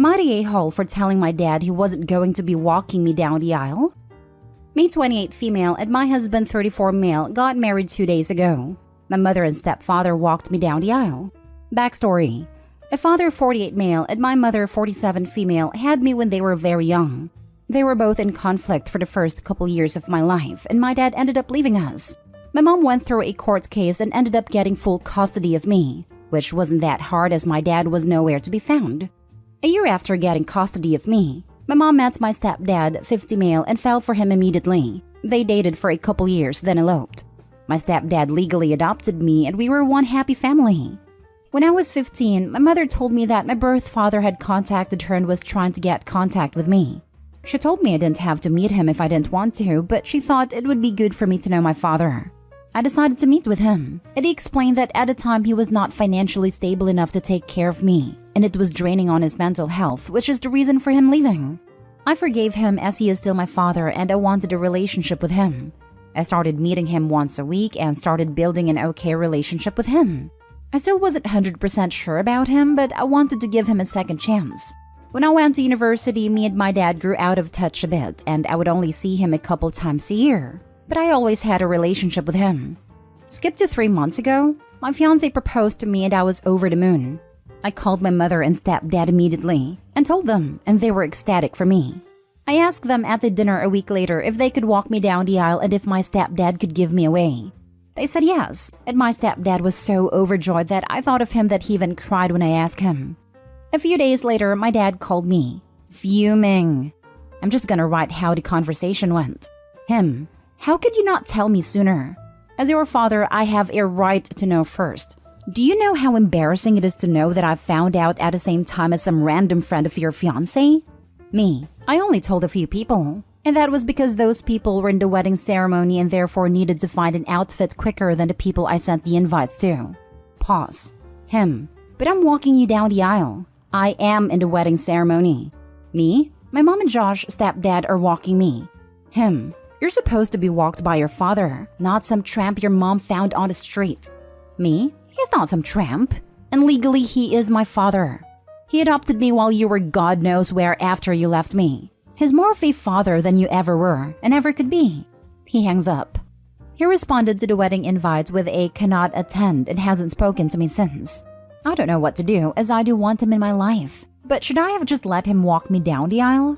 Am I the a-hole for telling my dad he wasn't going to be walking me down the aisle? Me 28 female and my husband 34 male got married 2 days ago. My mother and stepfather walked me down the aisle. Backstory. My father 48 male and my mother 47 female had me when they were very young. They were both in conflict for the first couple years of my life and my dad ended up leaving us. My mom went through a court case and ended up getting full custody of me, which wasn't that hard as my dad was nowhere to be found. A year after getting custody of me, my mom met my stepdad, 50 male, and fell for him immediately. They dated for a couple years, then eloped. My stepdad legally adopted me and we were one happy family. When I was 15, my mother told me that my birth father had contacted her and was trying to get contact with me. She told me I didn't have to meet him if I didn't want to, but she thought it would be good for me to know my father. I decided to meet with him, and he explained that at the time he was not financially stable enough to take care of me, and it was draining on his mental health, which is the reason for him leaving. I forgave him as he is still my father and I wanted a relationship with him. I started meeting him once a week and started building an okay relationship with him. I still wasn't 100% sure about him, but I wanted to give him a second chance. When I went to university, me and my dad grew out of touch a bit, and I would only see him a couple times a year. But I always had a relationship with him. Skip to 3 months ago, my fiancé proposed to me and I was over the moon. I called my mother and stepdad immediately and told them, and they were ecstatic for me. I asked them at a dinner a week later if they could walk me down the aisle and if my stepdad could give me away. They said yes, and my stepdad was so overjoyed that I thought of him that he even cried when I asked him. A few days later, my dad called me, fuming. I'm just gonna write how the conversation went. Him, how could you not tell me sooner? As your father, I have a right to know first. Do you know how embarrassing it is to know that I found out at the same time as some random friend of your fiancé? Me, I only told a few people. And that was because those people were in the wedding ceremony and therefore needed to find an outfit quicker than the people I sent the invites to. Pause. Him, but I'm walking you down the aisle. I am in the wedding ceremony. Me, my mom and Josh, stepdad, are walking me. Him, you're supposed to be walked by your father, not some tramp your mom found on the street. Me, he's not some tramp. And legally, he is my father. He adopted me while you were God knows where after you left me. He's more of a father than you ever were and ever could be. He hangs up. He responded to the wedding invite with a cannot attend and hasn't spoken to me since. I don't know what to do as I do want him in my life. But should I have just let him walk me down the aisle?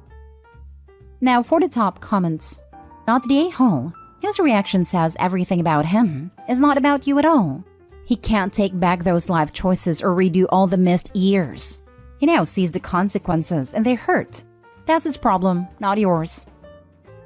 Now for the top comments. Not the a-hole. His reaction says everything about him. It's not about you at all. He can't take back those life choices or redo all the missed years. He now sees the consequences and they hurt. That's his problem, not yours.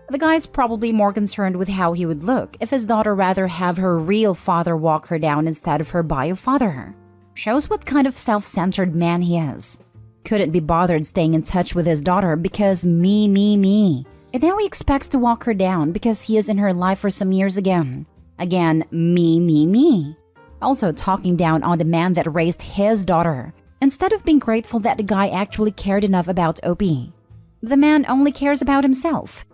The guy's probably more concerned with how he would look if his daughter rather have her real father walk her down instead of her bio father. Shows what kind of self-centered man he is. Couldn't be bothered staying in touch with his daughter because me. And now he expects to walk her down because he is in her life for some years again. Again, me. Also talking down on the man that raised his daughter, instead of being grateful that the guy actually cared enough about Opie. The man only cares about himself.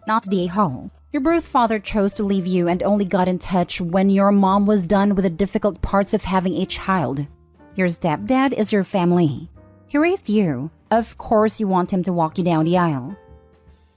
Not the a-hole. Your birth father chose to leave you and only got in touch when your mom was done with the difficult parts of having a child. Your stepdad is your family. He raised you. Of course you want him to walk you down the aisle.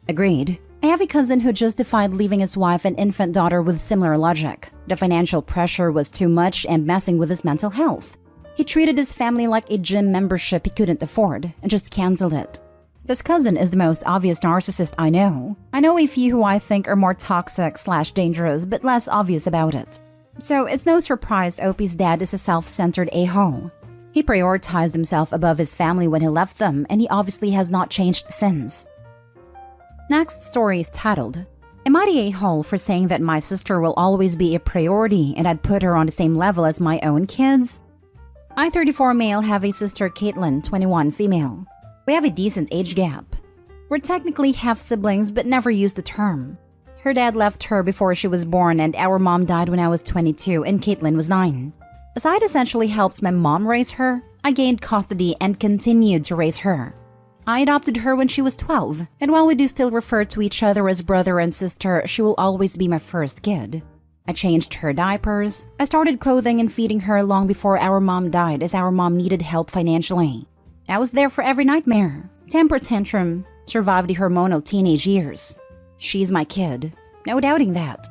Agreed. I have a cousin who justified leaving his wife and infant daughter with similar logic. The financial pressure was too much and messing with his mental health. He treated his family like a gym membership he couldn't afford and just canceled it. This cousin is the most obvious narcissist I know. I know a few who I think are more toxic/dangerous but less obvious about it. So it's no surprise Opie's dad is a self-centered a-hole. He prioritized himself above his family when he left them and he obviously has not changed since. Next story is titled, Am I the a-hole for saying that my sister will always be a priority and I'd put her on the same level as my own kids? I, 34 male, have a sister Caitlin, 21 female. We have a decent age gap. We're technically half-siblings but never used the term. Her dad left her before she was born and our mom died when I was 22 and Caitlin was 9. As I essentially helped my mom raise her, I gained custody and continued to raise her. I adopted her when she was 12, and while we do still refer to each other as brother and sister, she will always be my first kid. I changed her diapers. I started clothing and feeding her long before our mom died as our mom needed help financially. I was there for every nightmare, temper tantrum, survived the hormonal teenage years. She's my kid, no doubting that.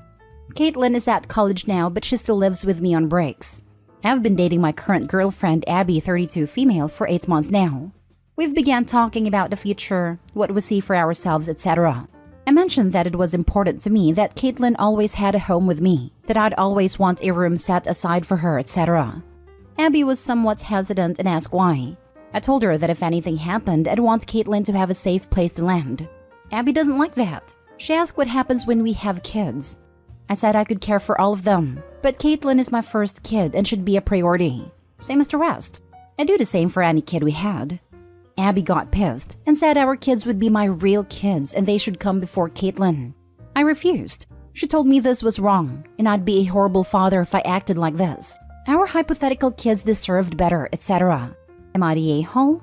Caitlin is at college now, but she still lives with me on breaks. I've been dating my current girlfriend, Abby, 32 female, for 8 months now. We've began talking about the future, what we see for ourselves, etc. I mentioned that it was important to me that Caitlin always had a home with me, that I'd always want a room set aside for her, etc. Abby was somewhat hesitant and asked why. I told her that if anything happened, I'd want Caitlin to have a safe place to land. Abby doesn't like that. She asked what happens when we have kids. I said I could care for all of them, but Caitlin is my first kid and should be a priority. Same as the rest. I do the same for any kid we had. Abby got pissed and said our kids would be my real kids and they should come before Caitlin. I refused. She told me this was wrong and I'd be a horrible father if I acted like this. Our hypothetical kids deserved better, etc. Am I the a-hole?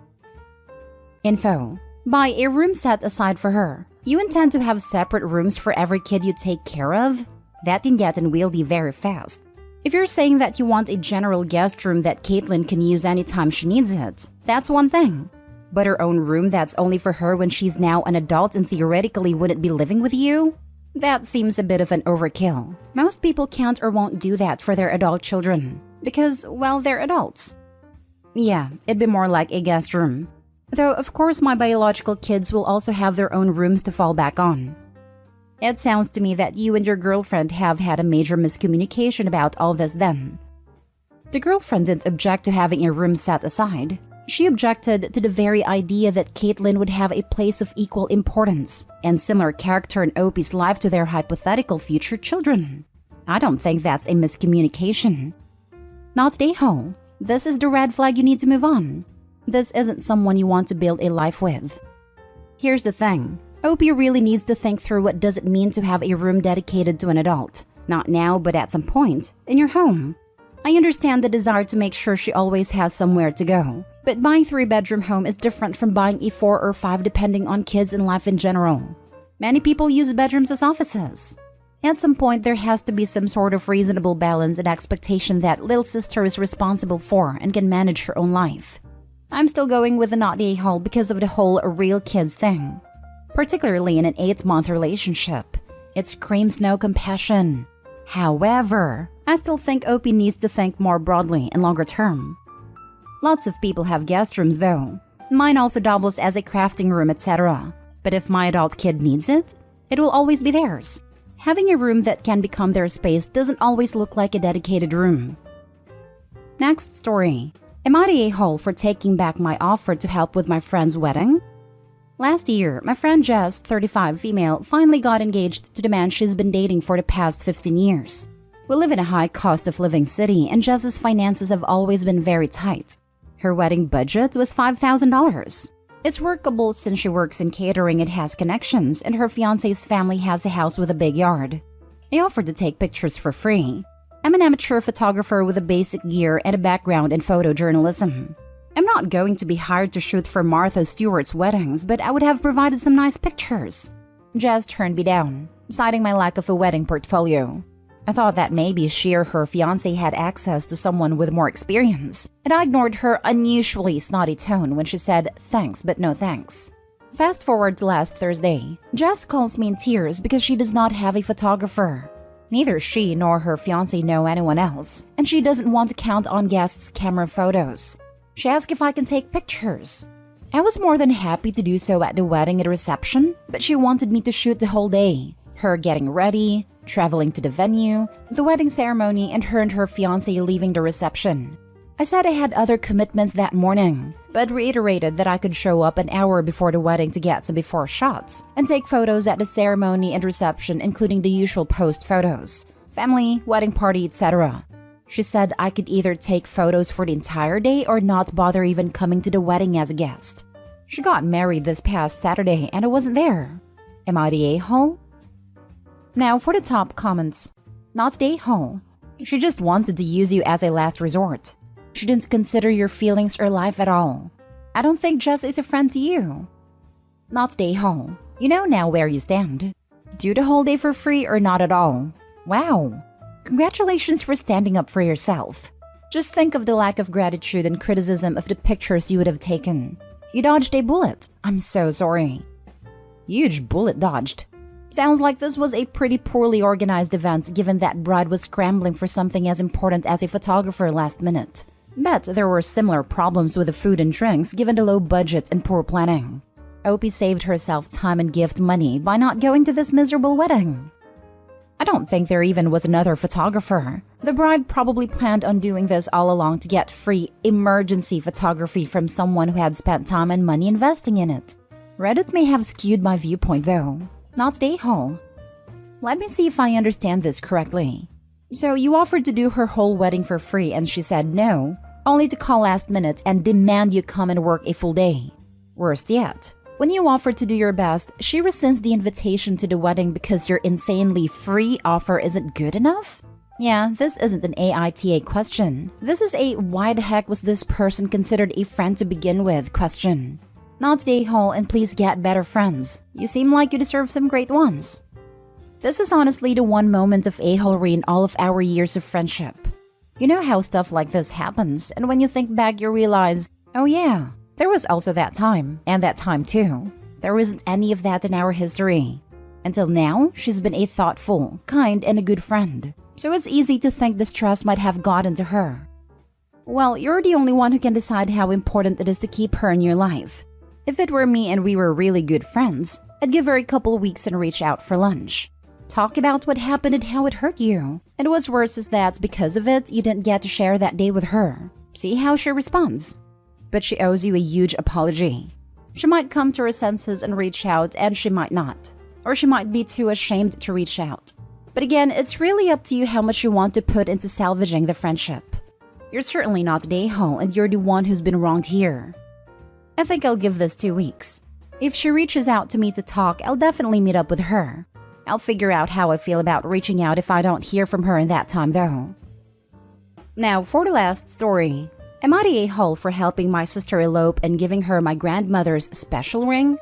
Info. Buy a room set aside for her. You intend to have separate rooms for every kid you take care of? That can get unwieldy very fast. If you're saying that you want a general guest room that Caitlin can use anytime she needs it, that's one thing. But her own room that's only for her when she's now an adult and theoretically wouldn't be living with you? That seems a bit of an overkill. Most people can't or won't do that for their adult children. Because, well, they're adults. Yeah, it'd be more like a guest room. Though, of course, my biological kids will also have their own rooms to fall back on. It sounds to me that you and your girlfriend have had a major miscommunication about all this then. The girlfriend didn't object to having a room set aside. She objected to the very idea that Caitlin would have a place of equal importance and similar character in Opie's life to their hypothetical future children. I don't think that's a miscommunication. Not Dayhole. This is the red flag you need to move on. This isn't someone you want to build a life with. Here's the thing. Opie really needs to think through what does it mean to have a room dedicated to an adult. Not now, but at some point, in your home. I understand the desire to make sure she always has somewhere to go. But buying a 3-bedroom home is different from buying a 4 or 5 depending on kids and life in general. Many people use bedrooms as offices. At some point, there has to be some sort of reasonable balance and expectation that little sister is responsible for and can manage her own life. I'm still going with the not a hole because of the whole real kids thing. Particularly in an 8-month relationship. It screams no compassion. However, I still think Opie needs to think more broadly and longer term. Lots of people have guest rooms though. Mine also doubles as a crafting room, etc. But if my adult kid needs it, it will always be theirs. Having a room that can become their space doesn't always look like a dedicated room. Next story. Am I the a-hole for taking back my offer to help with my friend's wedding? Last year, my friend Jess, 35 female, finally got engaged to the man she's been dating for the past 15 years. We live in a high cost of living city and Jess's finances have always been very tight. Her wedding budget was $5,000. It's workable since she works in catering and has connections, and her fiancé's family has a house with a big yard. I offered to take pictures for free. I'm an amateur photographer with a basic gear and a background in photojournalism. I'm not going to be hired to shoot for Martha Stewart's weddings, but I would have provided some nice pictures. Jess turned me down, citing my lack of a wedding portfolio. I thought that maybe she or her fiancé had access to someone with more experience, and I ignored her unusually snotty tone when she said thanks but no thanks. Fast forward to last Thursday. Jess calls me in tears because she does not have a photographer. Neither she nor her fiancé know anyone else, and she doesn't want to count on guests' camera photos. She asked if I can take pictures. I was more than happy to do so at the wedding and reception, but she wanted me to shoot the whole day. Her getting ready, traveling to the venue, the wedding ceremony, and her fiancé leaving the reception. I said I had other commitments that morning, but reiterated that I could show up an hour before the wedding to get some before shots and take photos at the ceremony and reception, including the usual post photos, family, wedding party, etc. She said I could either take photos for the entire day or not bother even coming to the wedding as a guest. She got married this past Saturday and I wasn't there. Am I the a-hole? Now for the top comments. Not the a-hole. She just wanted to use you as a last resort. She didn't consider your feelings or life at all. I don't think Jess is a friend to you. Not the a-hole. You know now where you stand. Do the whole day for free or not at all. Wow. Congratulations for standing up for yourself. Just think of the lack of gratitude and criticism of the pictures you would have taken. You dodged a bullet. I'm so sorry. Huge bullet dodged. Sounds like this was a pretty poorly organized event given that bride was scrambling for something as important as a photographer last minute. Bet there were similar problems with the food and drinks given the low budget and poor planning. Opie saved herself time and gift money by not going to this miserable wedding. I don't think there even was another photographer. The bride probably planned on doing this all along to get free emergency photography from someone who had spent time and money investing in it. Reddit may have skewed my viewpoint though. Not the a-hole. Let me see if I understand this correctly. So you offered to do her whole wedding for free and she said no, only to call last minute and demand you come and work a full day. Worst yet, when you offered to do your best, she rescinds the invitation to the wedding because your insanely free offer isn't good enough? Yeah, this isn't an AITA question. This is a why the heck was this person considered a friend to begin with question. Not the a-hole and please get better friends. You seem like you deserve some great ones. This is honestly the one moment of a-holery in all of our years of friendship. You know how stuff like this happens, and when you think back you realize, oh yeah, there was also that time, and that time too. There isn't any of that in our history. Until now, she's been a thoughtful, kind, and a good friend. So it's easy to think the stress might have gotten to her. Well, you're the only one who can decide how important it is to keep her in your life. If it were me and we were really good friends, I'd give her a couple weeks and reach out for lunch. Talk about what happened and how it hurt you. And what's worse is that because of it, you didn't get to share that day with her. See how she responds. But she owes you a huge apology. She might come to her senses and reach out, and she might not. Or she might be too ashamed to reach out. But again, it's really up to you how much you want to put into salvaging the friendship. You're certainly not the a-hole, and you're the one who's been wronged here. I think I'll give this 2 weeks. If she reaches out to me to talk, I'll definitely meet up with her. I'll figure out how I feel about reaching out if I don't hear from her in that time though. Now, for the last story. Am I the a-hole for helping my sister elope and giving her my grandmother's special ring?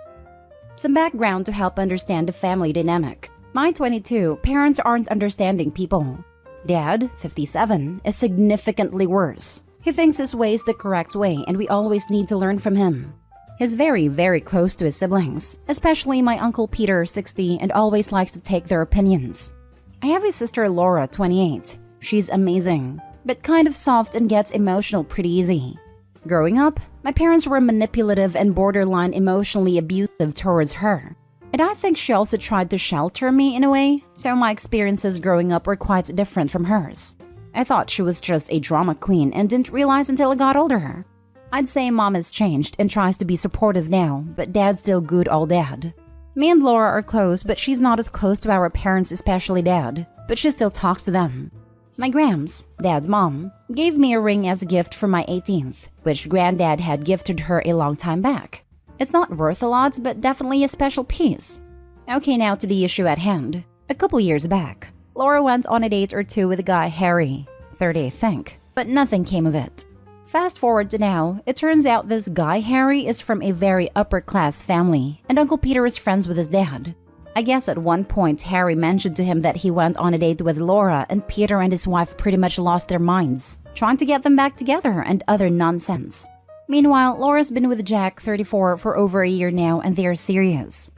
Some background to help understand the family dynamic. My 22, parents aren't understanding people. Dad, 57, is significantly worse. He thinks his way is the correct way and we always need to learn from him. He's very, very close to his siblings, especially my Uncle Peter, 60, and always likes to take their opinions. I have a sister, Laura, 28. She's amazing, but kind of soft and gets emotional pretty easy. Growing up, my parents were manipulative and borderline emotionally abusive towards her. And I think she also tried to shelter me in a way, so my experiences growing up were quite different from hers. I thought she was just a drama queen and didn't realize until I got older. I'd say mom has changed and tries to be supportive now, but dad's still good old dad. Me and Laura are close, but she's not as close to our parents, especially dad, but she still talks to them. My Grams, dad's mom, gave me a ring as a gift for my 18th, which granddad had gifted her a long time back. It's not worth a lot, but definitely a special piece. Okay, now to the issue at hand. A couple years back, Laura went on a date or two with a guy Harry, 30 I think, but nothing came of it. Fast forward to now, it turns out this guy Harry is from a very upper-class family, and Uncle Peter is friends with his dad. I guess at one point Harry mentioned to him that he went on a date with Laura and Peter and his wife pretty much lost their minds, trying to get them back together and other nonsense. Meanwhile, Laura's been with Jack, 34, for over a year now and they're serious.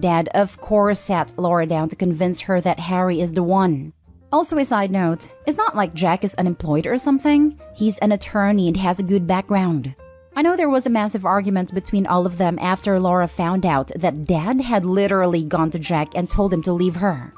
Dad, of course, sat Laura down to convince her that Harry is the one. Also a side note, it's not like Jack is unemployed or something. He's an attorney and has a good background. I know there was a massive argument between all of them after Laura found out that Dad had literally gone to Jack and told him to leave her.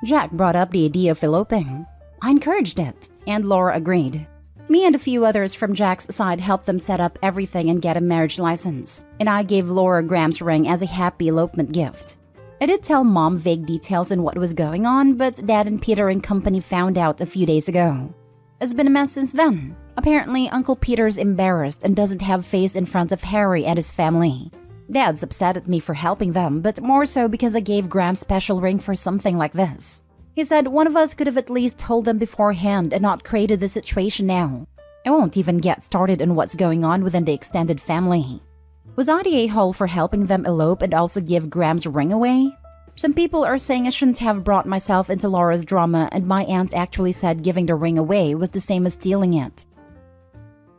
Jack brought up the idea of eloping. I encouraged it, and Laura agreed. Me and a few others from Jack's side helped them set up everything and get a marriage license, and I gave Laura Graham's ring as a happy elopement gift. I did tell Mom vague details on what was going on, but Dad and Peter and company found out a few days ago. It's been a mess since then. Apparently, Uncle Peter's embarrassed and doesn't have face in front of Harry and his family. Dad's upset at me for helping them, but more so because I gave Graham special ring for something like this. He said one of us could have at least told them beforehand and not created the situation now. I won't even get started on what's going on within the extended family. Was I the a-hole for helping them elope and also give Graham's ring away? Some people are saying I shouldn't have brought myself into Laura's drama and my aunt actually said giving the ring away was the same as stealing it.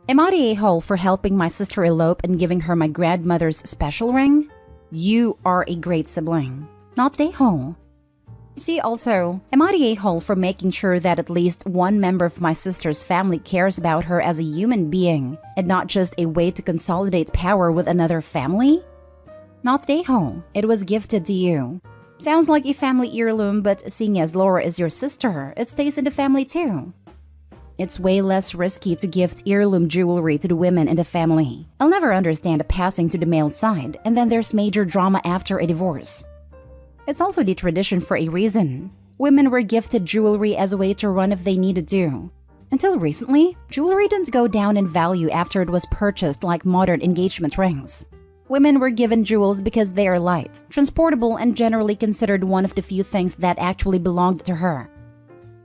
Am I the a-hole for helping my sister elope and giving her my grandmother's special ring? You are a great sibling, not the a-hole. See also, am I the a-hole for making sure that at least one member of my sister's family cares about her as a human being and not just a way to consolidate power with another family? Not the a-hole. It was gifted to you. Sounds like a family heirloom, but seeing as Laura is your sister, it stays in the family too. It's way less risky to gift heirloom jewelry to the women in the family. I'll never understand a passing to the male side, and then there's major drama after a divorce. It's also the tradition for a reason. Women were gifted jewelry as a way to run if they needed to. Until recently, jewelry didn't go down in value after it was purchased like modern engagement rings. Women were given jewels because they are light, transportable, and generally considered one of the few things that actually belonged to her.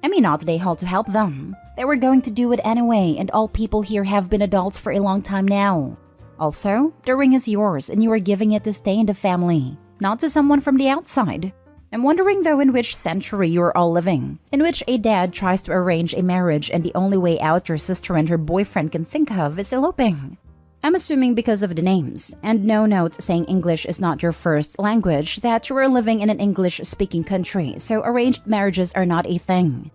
I mean, not they had to help them. They were going to do it anyway, and all people here have been adults for a long time now. Also, the ring is yours and you are giving it to stay in the family, not to someone from the outside. I'm wondering though in which century you are all living, in which a dad tries to arrange a marriage and the only way out your sister and her boyfriend can think of is eloping. I'm assuming because of the names, and no note saying English is not your first language, that you are living in an English-speaking country, so arranged marriages are not a thing.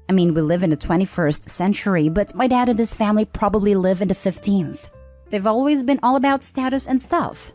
I mean, we live in the 21st century, but my dad and his family probably live in the 15th. They've always been all about status and stuff.